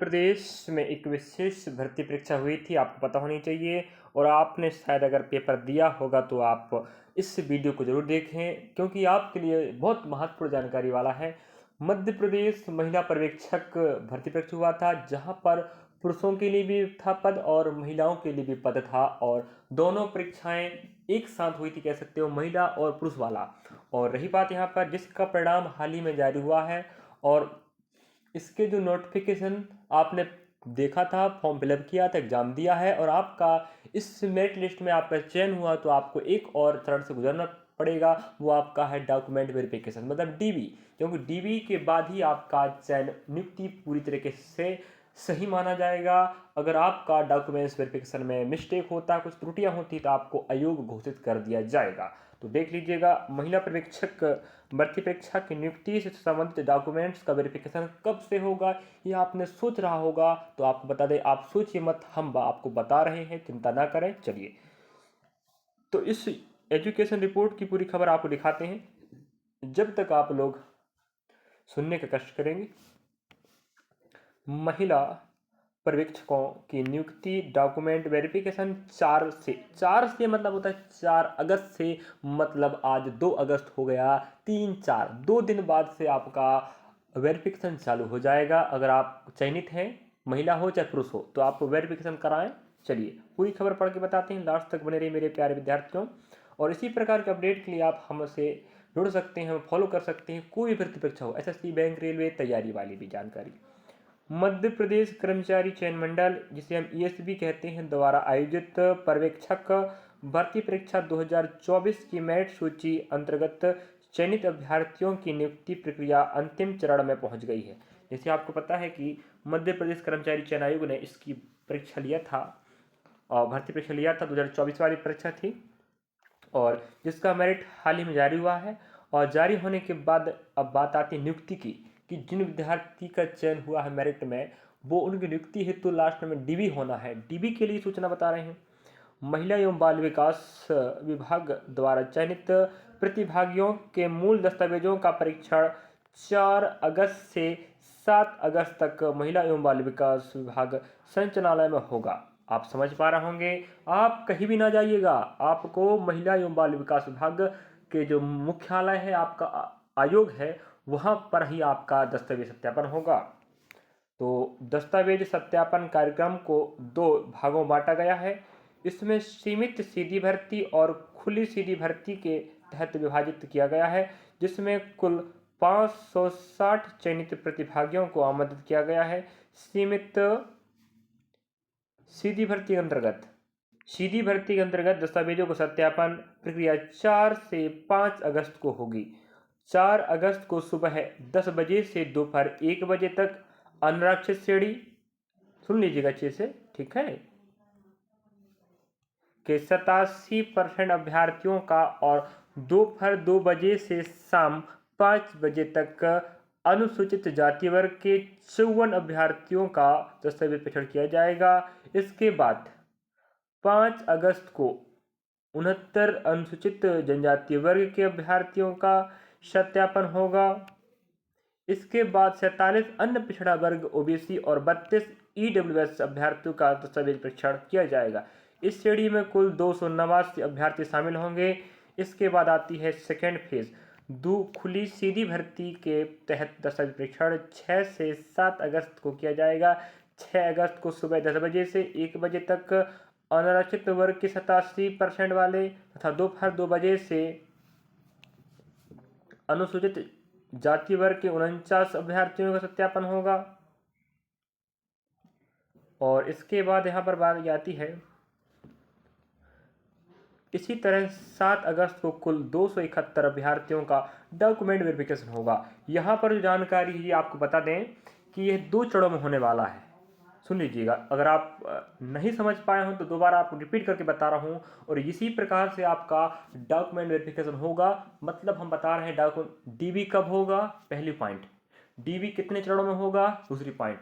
प्रदेश में एक विशेष भर्ती परीक्षा हुई थी, आपको पता होनी चाहिए। और आपने शायद अगर पेपर दिया होगा तो आप इस वीडियो को ज़रूर देखें, क्योंकि आपके लिए बहुत महत्वपूर्ण जानकारी वाला है। मध्य प्रदेश महिला पर्यवेक्षक भर्ती परीक्षा हुआ था, जहां पर पुरुषों के लिए भी था पद और महिलाओं के लिए भी पद था, और दोनों परीक्षाएं एक साथ हुई थी, कह सकते हो, महिला और पुरुष वाला। और रही बात यहाँ पर, जिसका परिणाम हाल ही में जारी हुआ है, और इसके जो नोटिफिकेशन आपने देखा था, फॉर्म फिलअप किया था, एग्जाम दिया है, और आपका इस मेरिट लिस्ट में आपका चयन हुआ, तो आपको एक और चरण से गुजरना पड़ेगा। वो आपका है डॉक्यूमेंट वेरिफिकेशन, मतलब डीवी। क्योंकि डीवी के बाद ही आपका चयन नियुक्ति पूरी तरीके से सही माना जाएगा। अगर आपका डॉक्यूमेंट्स वेरिफिकेशन में मिस्टेक होता, कुछ त्रुटियां होती, तो आपको अयोग्य घोषित कर दिया जाएगा। तो देख लीजिएगा, महिला पर्यवेक्षक भर्ती परीक्षा की नियुक्ति से संबंधित डॉक्यूमेंट्स का वेरिफिकेशन कब से होगा, ये आपने सोच रहा होगा। तो आपको बता दें, आप सोचिए मत, हम आपको बता रहे हैं, चिंता ना करें। चलिए, तो इस एजुकेशन रिपोर्ट की पूरी खबर आपको दिखाते हैं, जब तक आप लोग सुनने का कष्ट करेंगे। महिला पर्यवेक्षकों की नियुक्ति डॉक्यूमेंट वेरिफिकेशन 4 से मतलब होता है 4 अगस्त से, मतलब आज 2 अगस्त हो गया, 3-4 2 दिन बाद से आपका वेरिफिकेशन चालू हो जाएगा। अगर आप चयनित हैं, महिला हो चाहे पुरुष हो, तो आप वेरिफिकेशन कराएं। चलिए, पूरी खबर पढ़ के बताते हैं, लास्ट तक बने रहिए मेरे प्यारे विद्यार्थियों। और इसी प्रकार के अपडेट के लिए आप हमसे जुड़ सकते हैं, फॉलो कर सकते हैं। कोई भी भर्ती परीक्षा हो, एसएससी, बैंक, रेलवे तैयारी वाली भी जानकारी। मध्य प्रदेश कर्मचारी चयन मंडल, जिसे हम ईएसबी कहते हैं, द्वारा आयोजित पर्यवेक्षक भर्ती परीक्षा 2024 की मेरिट सूची अंतर्गत चयनित अभ्यर्थियों की नियुक्ति प्रक्रिया अंतिम चरण में पहुंच गई है। जैसे आपको पता है कि मध्य प्रदेश कर्मचारी चयन आयोग ने इसकी परीक्षा लिया था, और भर्ती परीक्षा लिया था, 2024 वाली परीक्षा थी, और जिसका मेरिट हाल ही में जारी हुआ है। और जारी होने के बाद अब बात आती है नियुक्ति की, कि जिन विद्यार्थी का चयन हुआ है मेरिट में, वो उनकी नियुक्ति हेतु लास्ट में डीबी होना है। डीबी के लिए सूचना बता रहे हैं, महिला एवं बाल विकास विभाग द्वारा चयनित प्रतिभागियों के मूल दस्तावेजों का परीक्षण 4 अगस्त से 7 अगस्त तक महिला एवं बाल विकास विभाग संचालनालय में होगा। आप समझ पा रहे होंगे, आप कहीं भी ना जाइएगा, आपको महिला एवं बाल विकास विभाग के जो मुख्यालय है, आपका आयोग है, वहां पर ही आपका दस्तावेज सत्यापन होगा। तो दस्तावेज सत्यापन कार्यक्रम को 2 भागों में बांटा गया है। इसमें सीमित सीधी भर्ती और खुली सीधी भर्ती के तहत विभाजित किया गया है, जिसमें कुल 560 चयनित प्रतिभागियों को आमंत्रित किया गया है। सीमित सीधी भर्ती के अंतर्गत दस्तावेजों को सत्यापन प्रक्रिया 4 से 5 अगस्त को होगी। 4 अगस्त को सुबह 10 बजे से दोपहर 1 बजे तक अनारक्षित श्रेणी, सुन लीजिएगा अच्छे से, ठीक है, के 87% अभ्यर्थियों का, और दोपहर 2 बजे से शाम 5 बजे तक अनुसूचित जाति वर्ग के 54 अभ्यर्थियों का दस्तावेज परीक्षण किया जाएगा। इसके बाद 5 अगस्त को 69 अनुसूचित जनजाति वर्ग के अभ्यर्थियों का सत्यापन होगा। इसके बाद 47 अन्य पिछड़ा वर्ग ओबीसी और 32 ईडब्ल्यूएस अभ्यर्थियों का दस्तावेज परीक्षण किया जाएगा। इस श्रेणी में कुल 289 अभ्यर्थी शामिल होंगे। इसके बाद आती है सेकेंड फेज, खुली सीधी भर्ती के तहत दस्तावेज परीक्षण 6 से 7 अगस्त को किया जाएगा। 6 अगस्त को सुबह 10 बजे से 1 बजे तक अनारक्षित वर्ग के 87% वाले तथा दोपहर 2 बजे से अनुसूचित जाति वर्ग के 49 अभ्यर्थियों का सत्यापन होगा। और इसके बाद यहाँ पर बात आती है, इसी तरह 7 अगस्त को कुल 271 अभ्यर्थियों का डॉक्यूमेंट वेरिफिकेशन होगा। यहाँ पर जो जानकारी है आपको बता दें कि यह 2 चरणों में होने वाला है। सुन लीजिएगा, अगर आप नहीं समझ पाए हों तो दोबारा आपको रिपीट करके बता रहा हूँ। और इसी प्रकार से आपका डॉक्यूमेंट वेरिफिकेशन होगा, मतलब हम बता रहे हैं डॉक्यूमेंट डीबी कब होगा, पहली पॉइंट, डीबी कितने चरणों में होगा, दूसरी पॉइंट,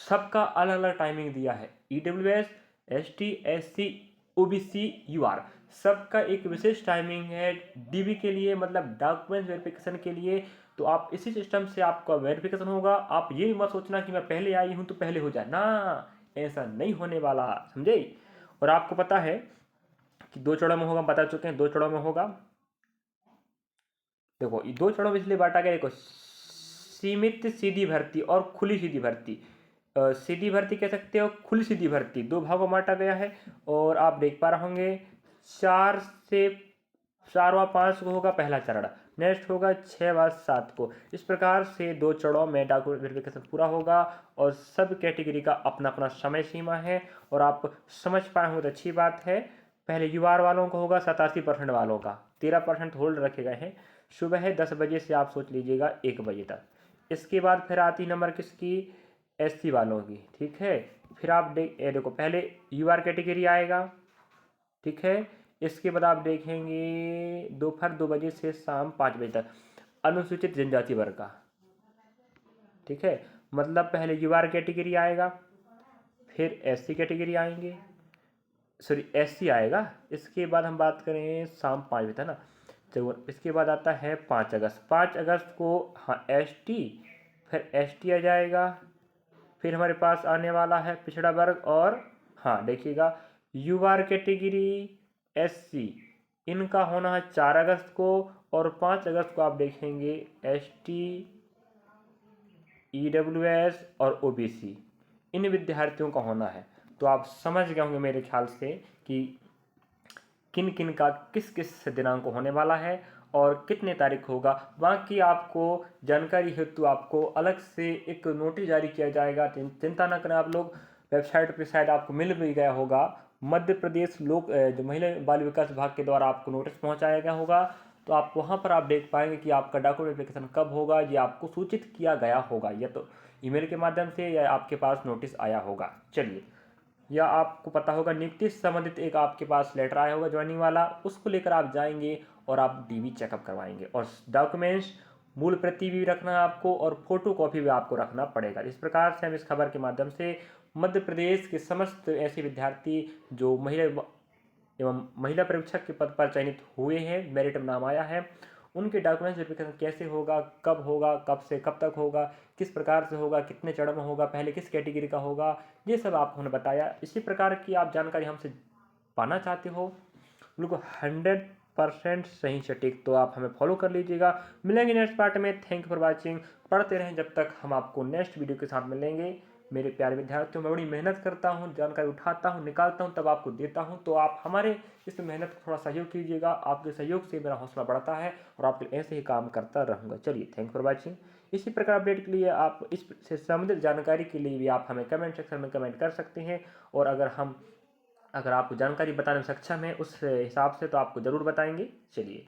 सबका अलग अलग टाइमिंग दिया है। EWS, ST, SC, OBC, UR, सबका एक विशेष टाइमिंग है। डीबी के लिए मतलब डॉक्यूमेंट वेरिफिकेशन के लिए तो आप इसी सिस्टम से आपका वेरिफिकेशन होगा। आप ये मत सोचना कि मैं पहले आई हूँ तो पहले हो जाए ना, ऐसा नहीं होने वाला, समझे। और आपको पता है कि 2 चरणों में होगा, बता चुके हैं 2 चरणों में होगा। देखो ये 2 चरणों में इसलिए बांटा गया, देखो सीमित सीधी भर्ती और खुली सीधी भर्ती। सीधी भर्ती कह सकते हो, खुली सीधी भर्ती, 2 भागों में बांटा गया है। और आप देख पा रहे होंगे 4 से 4 व 5 को होगा पहला चरण, नेक्स्ट होगा 6 व 7 को। इस प्रकार से 2 चरणों में डॉक्यूमेंट वेरिफिकेशन पूरा होगा और सब कैटेगरी का अपना अपना समय सीमा है। और आप समझ पाए हो तो अच्छी बात है। पहले युवार वालों को होगा 87% वालों का, 13% होल्ड रखे गए हैं। सुबह 10 बजे से आप सोच लीजिएगा 1 बजे तक। इसके बाद फिर आती नंबर किसकी, एससी वालों की, ठीक है। फिर आप देखो पहले यूआर कैटेगरी आएगा, ठीक है। इसके बाद आप देखेंगे दोपहर 2 बजे से शाम 5 बजे तक अनुसूचित जनजाति वर्ग का, ठीक है। मतलब पहले यूआर कैटेगरी आएगा, फिर एससी कैटेगरी आएंगे, सॉरी एससी आएगा। इसके बाद हम बात करें शाम 5 बजे तक ना, तो इसके बाद आता है 5 अगस्त। 5 अगस्त को हाँ एसटी, फिर एसटी आ जाएगा। फिर हमारे पास आने वाला है पिछड़ा वर्ग, और हाँ देखिएगा यूआर कैटेगरी, एससी, इनका होना है 4 अगस्त को। और 5 अगस्त को आप देखेंगे एसटी, ईडब्ल्यूएस और ओबीसी, इन विद्यार्थियों का होना है। तो आप समझ गए होंगे मेरे ख्याल से कि किन किन का किस किस दिनांक को होने वाला है और कितने तारीख होगा। बाकी आपको जानकारी हेतु आपको अलग से एक नोटिस जारी किया जाएगा, चिंता न करें आप लोग। वेबसाइट पर शायद आपको मिल भी गया होगा, मध्य प्रदेश लोक जो महिला बाल विकास विभाग के द्वारा आपको नोटिस पहुंचाया गया होगा। तो आप वहां पर आप देख पाएंगे कि आपका डॉक्यूमेंट एप्लीकेशन कब होगा, ये आपको सूचित किया गया होगा, या तो ईमेल के माध्यम से या आपके पास नोटिस आया होगा। चलिए, या आपको पता होगा नियुक्ति से संबंधित एक आपके पास लेटर आया होगा ज्वाइनिंग वाला, उसको लेकर आप जाएंगे और आप डीवी चेकअप करवाएंगे। और डॉक्यूमेंट्स मूल प्रति भी रखना है आपको और फोटो कॉपी भी आपको रखना पड़ेगा। इस प्रकार से हम इस खबर के माध्यम से मध्य प्रदेश के समस्त ऐसे विद्यार्थी जो महिला एवं महिला परीक्षक के पद पर चयनित हुए हैं, मेरिट में नाम आया है, उनके डॉक्यूमेंट्स वेरिफिकेशन कैसे होगा, कब से कब तक होगा, किस प्रकार से होगा, कितने चरण में होगा, पहले किस कैटेगरी का होगा, ये सब आपको हमने बताया। इसी प्रकार की आप जानकारी हमसे पाना चाहते हो बिल्कुल 100% सही सटीक, तो आप हमें फॉलो कर लीजिएगा। मिलेंगे नेक्स्ट पार्ट में। Thank you for watching. पढ़ते रहें जब तक हम आपको नेक्स्ट वीडियो के साथ मिलेंगे। मेरे प्यारे विद्यार्थियों, मैं बड़ी मेहनत करता हूँ, जानकारी उठाता हूँ, निकालता हूँ, तब आपको देता हूँ। तो आप हमारे इस मेहनत को थोड़ा सहयोग कीजिएगा, आपके सहयोग से मेरा हौसला बढ़ता है और आपके ऐसे ही काम करता रहूँगा। चलिए, थैंक फॉर वॉचिंग। इसी प्रकार अपडेट के लिए आप इससे संबंधित जानकारी के लिए भी आप हमें कमेंट सेक्शन में कमेंट कर सकते हैं। और अगर आपको जानकारी बताने में सक्षम है उस हिसाब से, तो आपको ज़रूर बताएंगे। चलिए।